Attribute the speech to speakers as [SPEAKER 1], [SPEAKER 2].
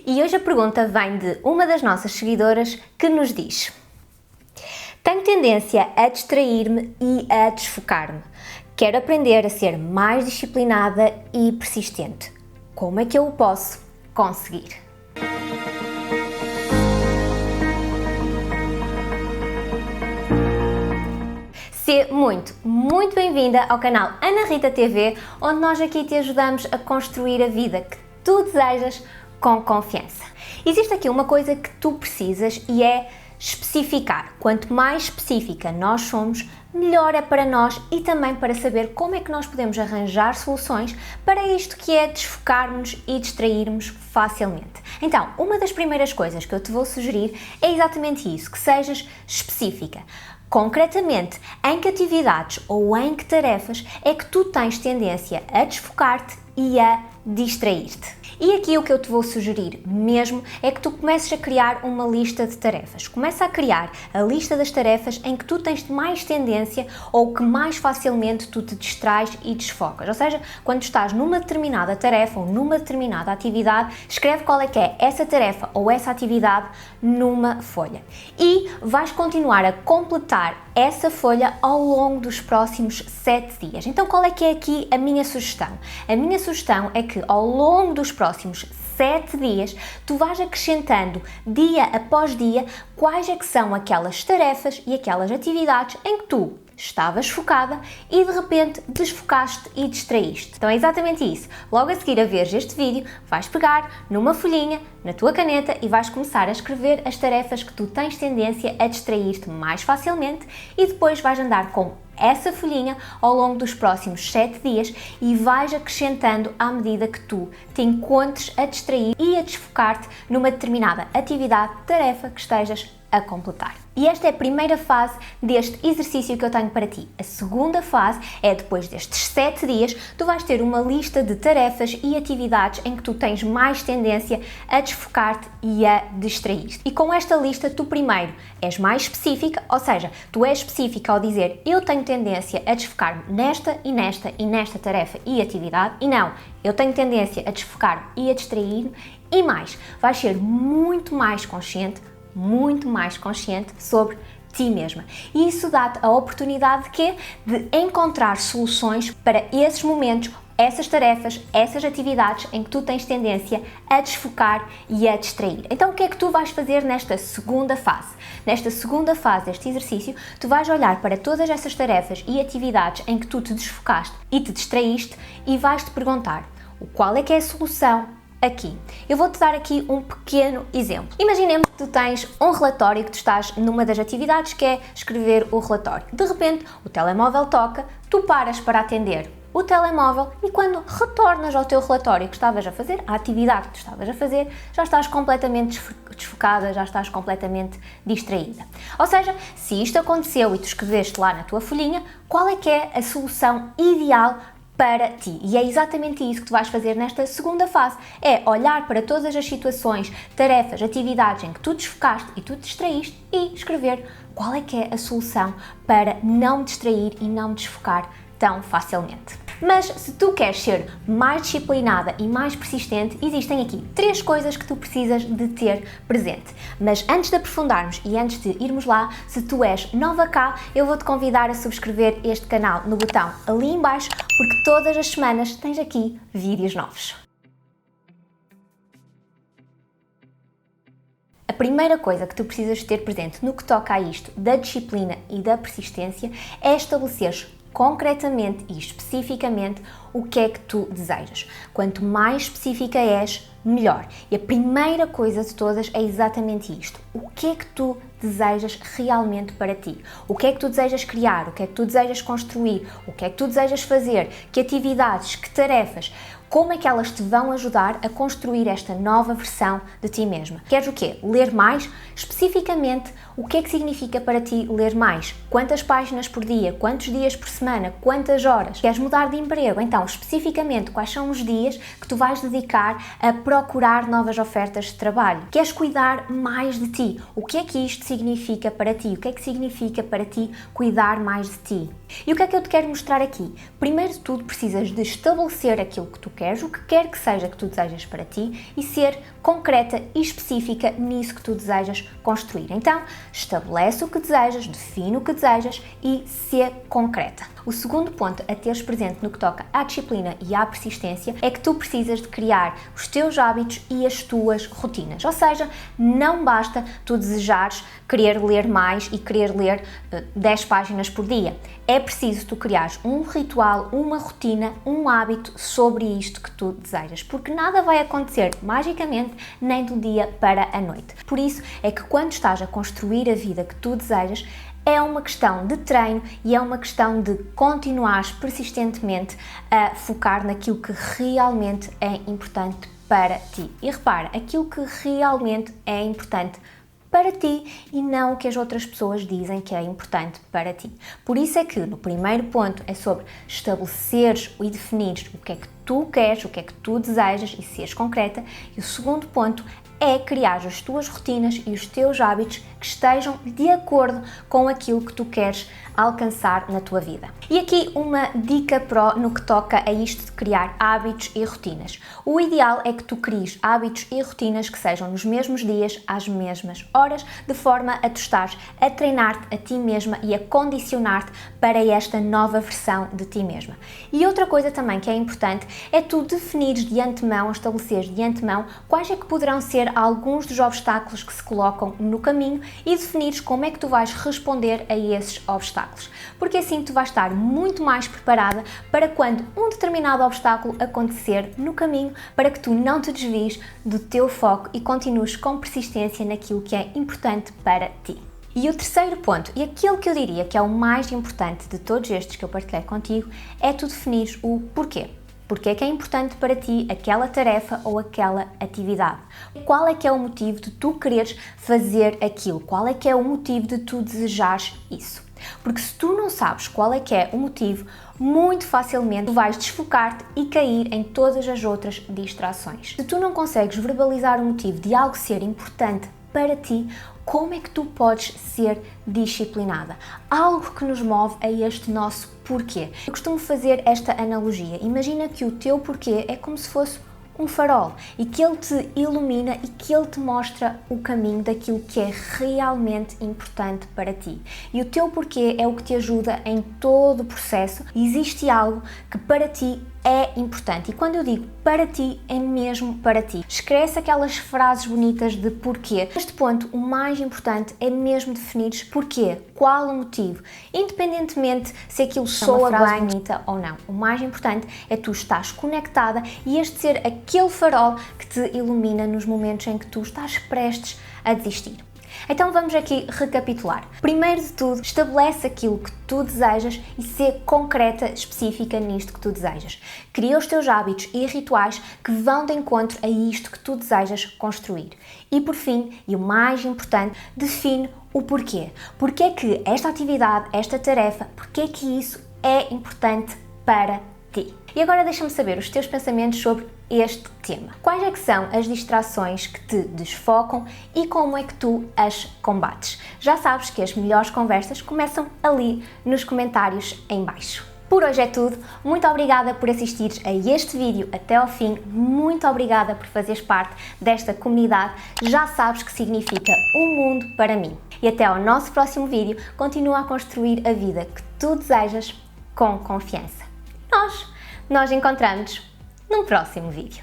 [SPEAKER 1] E hoje a pergunta vem de uma das nossas seguidoras que nos diz: tenho tendência a distrair-me e a desfocar-me. Quero aprender a ser mais disciplinada e persistente. Como é que eu o posso conseguir? Seja muito bem-vinda ao canal Ana Rita TV, onde nós aqui te ajudamos a construir a vida que tu desejas com confiança. Existe aqui uma coisa que tu precisas e é especificar. Quanto mais específica nós somos, melhor é para nós e também para saber como é que nós podemos arranjar soluções para isto que é desfocar-nos e distrairmos facilmente. Então, uma das primeiras coisas que eu te vou sugerir é exatamente isso, que sejas específica. Concretamente, em que atividades ou em que tarefas é que tu tens tendência a desfocar-te e a distrair-te. E aqui o que eu te vou sugerir mesmo é que tu comeces a criar uma lista de tarefas. Começa a criar a lista das tarefas em que tu tens mais tendência ou que mais facilmente tu te distrais e desfocas. Ou seja, quando estás numa determinada tarefa ou numa determinada atividade, escreve qual é que é essa tarefa ou essa atividade numa folha. E vais continuar a completar essa folha ao longo dos próximos 7 dias. Então, qual é que é aqui a minha sugestão? A minha sugestão é que ao longo dos próximos 7 dias, tu vais acrescentando dia após dia quais é que são aquelas tarefas e aquelas atividades em que tu estavas focada e de repente desfocaste e distraíste. Então é exatamente isso. Logo a seguir a veres este vídeo, vais pegar numa folhinha, na tua caneta e vais começar a escrever as tarefas que tu tens tendência a distrair-te mais facilmente e depois vais andar com essa folhinha ao longo dos próximos 7 dias e vais acrescentando à medida que tu te encontres a distrair e a desfocar-te numa determinada atividade, tarefa que estejas a completar. E esta é a primeira fase deste exercício que eu tenho para ti. A segunda fase é depois destes 7 dias, tu vais ter uma lista de tarefas e atividades em que tu tens mais tendência a desfocar-te e a distrair-te. E com esta lista, tu primeiro és mais específica, ou seja, tu és específica ao dizer eu tenho tendência a desfocar-me nesta e nesta e nesta tarefa e atividade, e não, eu tenho tendência a desfocar-me e a distrair-me, e mais, vais ser muito mais consciente sobre ti mesma. E isso dá-te a oportunidade de quê? De encontrar soluções para esses momentos, essas tarefas, essas atividades em que tu tens tendência a desfocar e a distrair. Então o que é que tu vais fazer nesta segunda fase? Nesta segunda fase deste exercício, tu vais olhar para todas essas tarefas e atividades em que tu te desfocaste e te distraíste e vais-te perguntar qual é que é a solução aqui. Eu vou-te dar aqui um pequeno exemplo. Imaginemos que tu tens um relatório, que tu estás numa das atividades que é escrever o relatório. De repente, o telemóvel toca, tu paras para atender o telemóvel e quando retornas ao teu relatório que estavas a fazer, a atividade que tu estavas a fazer, já estás completamente desfocada, já estás completamente distraída. Ou seja, se isto aconteceu e tu escreveste lá na tua folhinha, qual é que é a solução ideal para ti? E é exatamente isso que tu vais fazer nesta segunda fase, é olhar para todas as situações, tarefas, atividades em que tu desfocaste e tu te distraíste e escrever qual é que é a solução para não me distrair e não me desfocar tão facilmente. Mas se tu queres ser mais disciplinada e mais persistente, existem aqui 3 coisas que tu precisas de ter presente. Mas antes de aprofundarmos e antes de irmos lá, se tu és nova cá, eu vou-te convidar a subscrever este canal no botão ali em baixo, porque todas as semanas tens aqui vídeos novos. A primeira coisa que tu precisas ter presente no que toca a isto da disciplina e da persistência é estabeleceres concretamente e especificamente o que é que tu desejas. Quanto mais específica és, melhor. E a primeira coisa de todas é exatamente isto. O que é que tu desejas realmente para ti? O que é que tu desejas criar? O que é que tu desejas construir? O que é que tu desejas fazer? Que atividades? Que tarefas? Como é que elas te vão ajudar a construir esta nova versão de ti mesma? Queres o quê? Ler mais? Especificamente, o que é que significa para ti ler mais? quantas páginas por dia, quantos dias por semana, quantas horas. Queres mudar de emprego? Então, especificamente, quais são os dias que tu vais dedicar a procurar novas ofertas de trabalho? Queres cuidar mais de ti? O que é que isto significa para ti? O que é que significa para ti cuidar mais de ti? E o que é que eu te quero mostrar aqui? Primeiro de tudo, precisas de estabelecer aquilo que tu queres, o que quer que seja que tu desejas para ti e ser concreta e específica nisso que tu desejas construir. Então, estabelece o que desejas, define o que desejas e ser concreta. O segundo ponto a teres presente no que toca à disciplina e à persistência é que tu precisas de criar os teus hábitos e as tuas rotinas. Ou seja, não basta tu desejares querer ler mais e querer ler 10 páginas por dia. É preciso tu criares um ritual, uma rotina, um hábito sobre isto que tu desejas, porque nada vai acontecer magicamente nem do dia para a noite. Por isso é que quando estás a construir a vida que tu desejas, é uma questão de treino e é uma questão de continuares persistentemente a focar naquilo que realmente é importante para ti. E repara, aquilo que realmente é importante para ti e não o que as outras pessoas dizem que é importante para ti. Por isso é que no primeiro ponto é sobre estabeleceres e definires o que é que tu queres, o que é que tu desejas e seres concreta. E o segundo ponto é criar as tuas rotinas e os teus hábitos que estejam de acordo com aquilo que tu queres alcançar na tua vida. E aqui uma dica pro no que toca a isto de criar hábitos e rotinas. O ideal é que tu cries hábitos e rotinas que sejam nos mesmos dias, às mesmas horas, de forma a tu estares a treinar-te a ti mesma e a condicionar-te para esta nova versão de ti mesma. E outra coisa também que é importante é tu definires de antemão, estabeleceres de antemão quais é que poderão ser alguns dos obstáculos que se colocam no caminho e definires como é que tu vais responder a esses obstáculos. Porque assim tu vais estar muito mais preparada para quando um determinado obstáculo acontecer no caminho, para que tu não te desvies do teu foco e continues com persistência naquilo que é importante para ti. E o terceiro ponto, e aquele que eu diria que é o mais importante de todos estes que eu partilhei contigo, é tu definires o porquê. Porque é que é importante para ti aquela tarefa ou aquela atividade? Qual é que é o motivo de tu quereres fazer aquilo? Qual é que é o motivo de tu desejares isso? Porque se tu não sabes qual é que é o motivo, muito facilmente tu vais desfocar-te e cair em todas as outras distrações. Se tu não consegues verbalizar o motivo de algo ser importante para ti, como é que tu podes ser disciplinada? Algo que nos move a este nosso porquê. Eu costumo fazer esta analogia. Imagina que o teu porquê é como se fosse um farol e que ele te ilumina e que ele te mostra o caminho daquilo que é realmente importante para ti. E o teu porquê é o que te ajuda em todo o processo. Existe algo que para ti é importante. E quando eu digo para ti, é mesmo para ti. Esquece aquelas frases bonitas de porquê. Neste ponto, o mais importante é mesmo definires porquê, qual o motivo, independentemente se aquilo soa bem bonita ou não. O mais importante é tu estás conectada e este ser aquele farol que te ilumina nos momentos em que tu estás prestes a desistir. Então vamos aqui recapitular. Primeiro de tudo, estabelece aquilo que tu desejas e ser concreta, específica nisto que tu desejas. Cria os teus hábitos e rituais que vão de encontro a isto que tu desejas construir. E por fim, e o mais importante, define o porquê. Porquê é que esta atividade, esta tarefa, porquê é que isso é importante para ti? E agora deixa-me saber os teus pensamentos sobre este tema. Quais é que são as distrações que te desfocam e como é que tu as combates? Já sabes que as melhores conversas começam ali nos comentários em baixo. Por hoje é tudo, muito obrigada por assistires a este vídeo até ao fim, muito obrigada por fazeres parte desta comunidade, já sabes que significa um mundo para mim. E até ao nosso próximo vídeo, continua a construir a vida que tu desejas com confiança. Nós encontramos num próximo vídeo.